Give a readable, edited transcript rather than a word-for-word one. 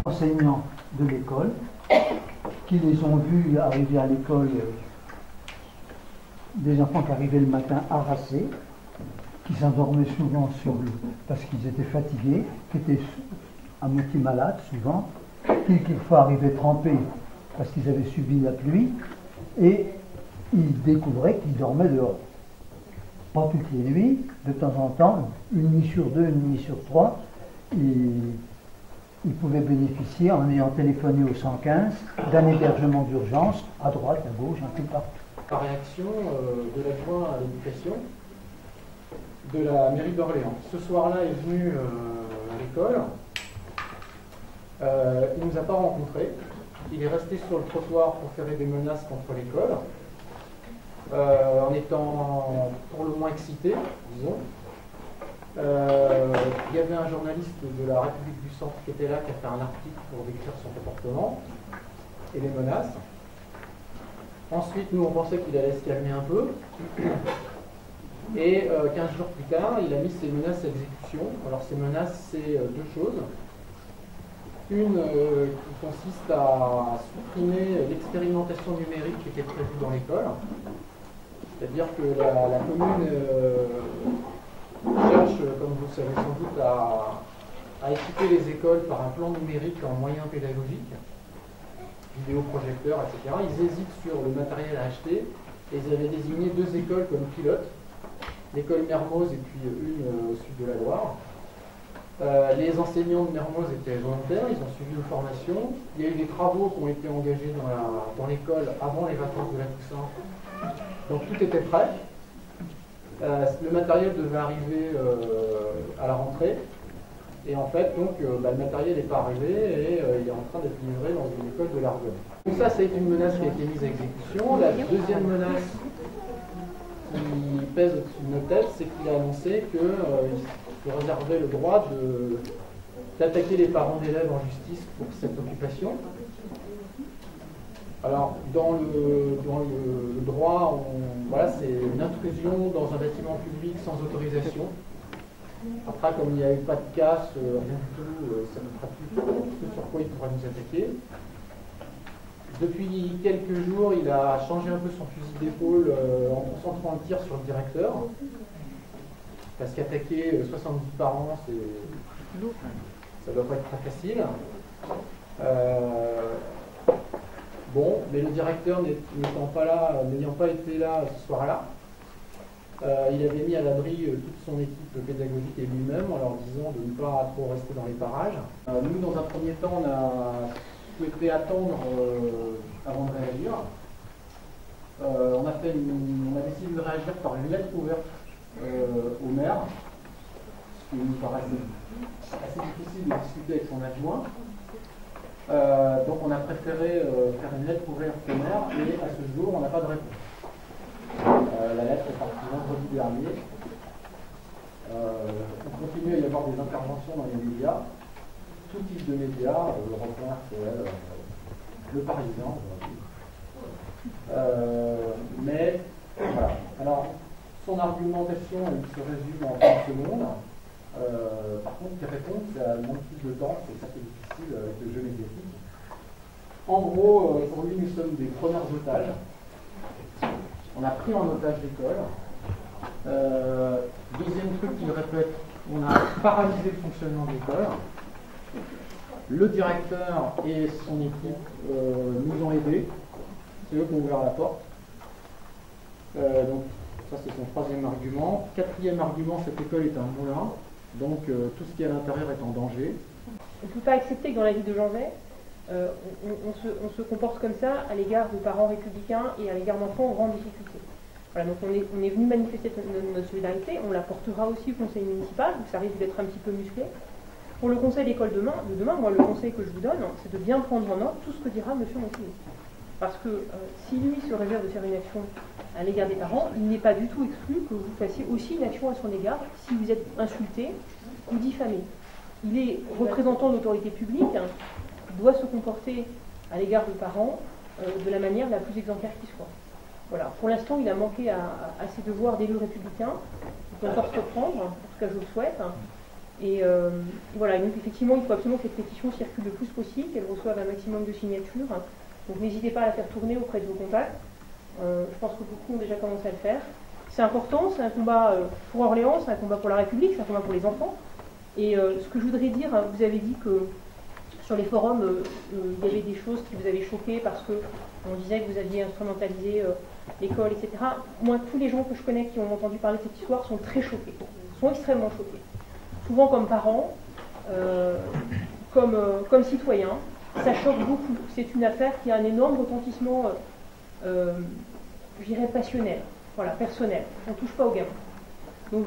Enseignants de l'école qui les ont vus arriver à l'école, des enfants qui arrivaient le matin harassés, qui s'endormaient souvent parce qu'ils étaient fatigués, qui étaient à moitié malades souvent, qui quelquefois arrivaient trempés parce qu'ils avaient subi la pluie, et ils découvraient qu'ils dormaient dehors. Pas toutes les nuits, de temps en temps, une nuit sur deux, une nuit sur trois, ils pouvaient bénéficier, en ayant téléphoné au 115, d'un hébergement d'urgence à droite, à gauche, un peu partout. Par réaction de l'adjoint à l'éducation de la mairie d'Orléans. Ce soir-là est venu à l'école, il ne nous a pas rencontrés, il est resté sur le trottoir pour faire des menaces contre l'école, en étant pour le moins excité, disons. Il y avait un journaliste de la République du Centre qui était là, qui a fait un article pour décrire son comportement et les menaces. Ensuite, nous, on pensait qu'il allait se calmer un peu. Et 15 jours plus tard, il a mis ses menaces à exécution. Alors, ces menaces, c'est deux choses. Une qui consiste à supprimer l'expérimentation numérique qui était prévue dans l'école. C'est-à-dire que la commune cherche, comme vous le savez sans doute, à équiper les écoles par un plan numérique en moyens pédagogiques, vidéoprojecteurs, etc. Ils hésitent sur le matériel à acheter et ils avaient désigné deux écoles comme pilotes, l'école Mermoz et puis une au sud de la Loire. Les enseignants de Mermoz étaient volontaires, ils ont suivi une formation. Il y a eu des travaux qui ont été engagés dans l'école avant les vacances de la Toussaint. Donc tout était prêt. Le matériel devait arriver à la rentrée. Et en fait, donc, le matériel n'est pas arrivé et il est en train d'être livré dans une école de l'Argonne. Donc ça, c'est une menace qui a été mise à exécution. La deuxième menace qui pèse au-dessus de nos têtes, c'est qu'il a annoncé qu'il se réservait le droit d'attaquer les parents d'élèves en justice pour cette occupation. Alors, dans le droit, voilà, c'est une intrusion dans un bâtiment public sans autorisation. Après, comme il n'y a eu pas de casse, rien du tout, ça ne fera plus ce sur quoi il pourra nous attaquer. Depuis quelques jours, il a changé un peu son fusil d'épaule en concentrant le tir sur le directeur. Parce qu'attaquer 70 parents, ça ne doit pas être très facile. Bon, mais le directeur n'ayant pas été là ce soir-là, il avait mis à l'abri toute son équipe pédagogique et lui-même en leur disant de ne pas trop rester dans les parages. Nous, dans un premier temps, on a souhaité attendre avant de réagir. On a décidé de réagir par une lettre ouverte au maire, ce qui nous paraissait assez difficile de discuter avec son adjoint. Donc on a préféré faire une lettre ouverte au maire et à ce jour, on n'a pas de réponse. La lettre est partie vendredi dernier. Il continue à y avoir des interventions dans les médias, tout type de médias, le Record, le Parisien. Mais voilà. Alors, son argumentation, elle se résume en 30 secondes. Par contre, y répondre, ça demande plus de temps, c'est ça qui est difficile avec le jeu médiatique. En gros, pour lui, nous sommes des premiers otages. On a pris en otage l'école. Deuxième truc qu'il répète, on a paralysé le fonctionnement de l'école. Le directeur et son équipe nous ont aidés. C'est eux qui ont ouvert la porte. Donc, ça, c'est son troisième argument. Quatrième argument, cette école est un moulin. Donc, tout ce qui est à l'intérieur est en danger. On ne peut pas accepter que dans la ville de Janzay, on se comporte comme ça à l'égard de parents républicains et à l'égard d'enfants en grande difficulté. Voilà, donc on est venu manifester notre solidarité, on la portera aussi au conseil municipal, donc ça risque d'être un petit peu musclé. Pour le conseil d'école de demain, moi le conseil que je vous donne, c'est de bien prendre en note tout ce que dira M. Montigny. Parce que si lui se réserve de faire une action à l'égard des parents, il n'est pas du tout exclu que vous fassiez aussi une action à son égard si vous êtes insulté ou diffamé. Il est représentant de l'autorité publique, doit se comporter à l'égard des parents de la manière la plus exemplaire qui soit. Voilà. Pour l'instant, il a manqué à ses devoirs d'élu républicain. Il peut encore se reprendre, en tout cas je le souhaite. Et voilà, donc effectivement, il faut absolument que cette pétition circule le plus possible, qu'elle reçoive un maximum de signatures. Donc n'hésitez pas à la faire tourner auprès de vos contacts. Je pense que beaucoup ont déjà commencé à le faire. C'est important, c'est un combat pour Orléans, c'est un combat pour la République, c'est un combat pour les enfants. Et ce que je voudrais dire, vous avez dit que sur les forums, il y avait des choses qui vous avaient choqué parce qu'on disait que vous aviez instrumentalisé l'école, etc. Moi, tous les gens que je connais qui ont entendu parler de cette histoire sont très choqués, sont extrêmement choqués. Souvent comme parents, comme citoyens, ça choque beaucoup. C'est une affaire qui a un énorme retentissement, je dirais, passionnel, voilà, personnel. On ne touche pas aux gamins. Donc,